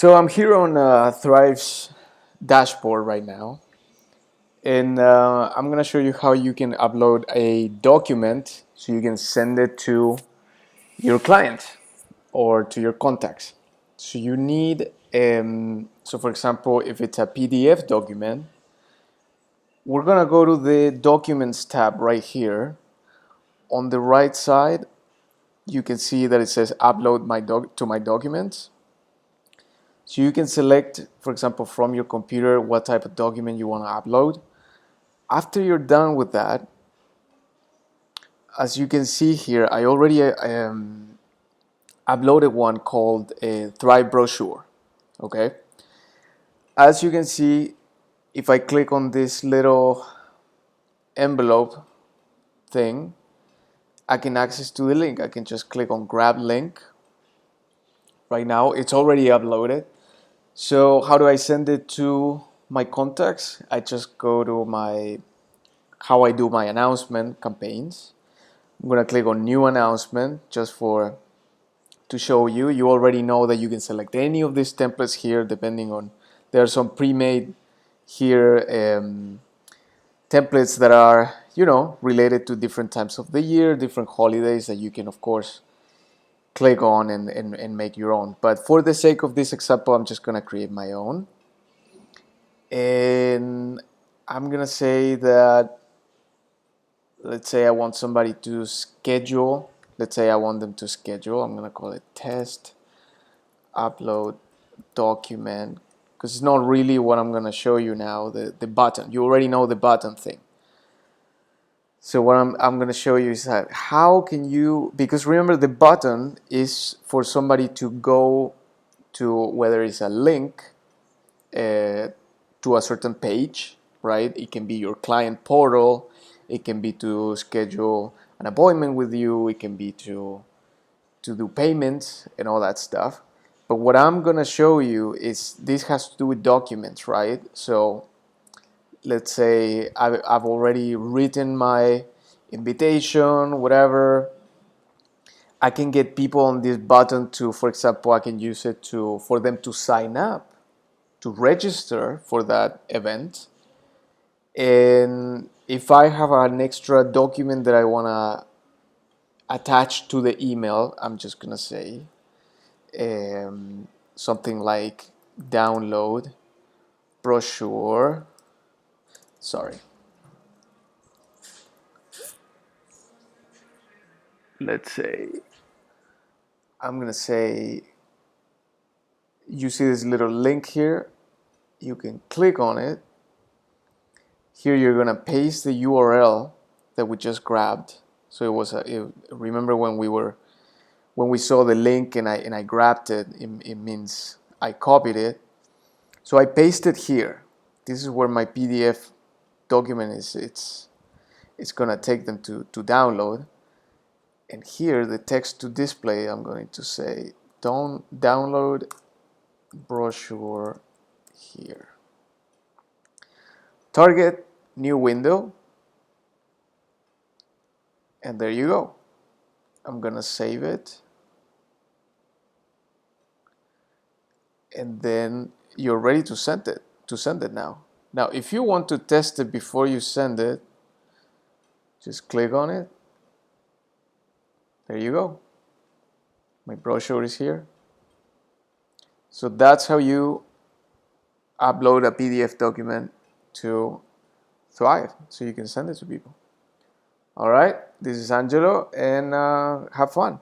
So I'm here on Thryv's dashboard right now, and I'm gonna show you how you can upload a document so you can send it to your client or to your contacts. So you need, so for example, if it's a PDF document, we're gonna go to the Documents tab right here. On the right side, you can see that it says Upload to my documents. So you can select, for example, from your computer what type of document you want to upload. After you're done with that, as you can see here, I already uploaded one called a Thryv brochure. Okay. As you can see, if I click on this little envelope thing, I can access to the link. I can just click on grab link. Right now, it's already uploaded. So how do I send it to my contacts? I just go to how I do my announcement campaigns. I'm gonna click on new announcement just to show you. You already know that you can select any of these templates here depending on, there are some pre-made here templates that are, related to different times of the year, different holidays that you can of course click on and make your own. But for the sake of this example, I'm just gonna create my own. And I'm gonna say that, let's say I want somebody to schedule. Let's say I want them to schedule. I'm gonna call it test upload document, because it's not really what I'm gonna show you now. The button, you already know the button thing. So what I'm gonna show you is that how can you, because remember the button is for somebody to go to, whether it's a link to a certain page, right? It can be your client portal, it can be to schedule an appointment with you, it can be to do payments and all that stuff. But what I'm gonna show you is this has to do with documents, right? So let's say I've already written my invitation, whatever. I can get people on this button to, for example, I can use it for them to sign up, to register for that event. And if I have an extra document that I want to attach to the email, I'm just gonna say something like download brochure. Sorry. Let's say I'm gonna say, you see this little link here, you can click on it. Here you're gonna paste the URL that we just grabbed. So remember when we saw the link and I grabbed it, it means I copied it. So I pasted here. This is where my PDF document is. It's gonna take them to download. And here the text to display, I'm going to say don't download brochure here. Target new window. And there you go. I'm gonna save it. And then you're ready to send it now. Now, if you want to test it before you send it, just click on it. There you go. My brochure is here. So that's how you upload a PDF document to Thryv, so you can send it to people. All right, this is Angelo, and have fun.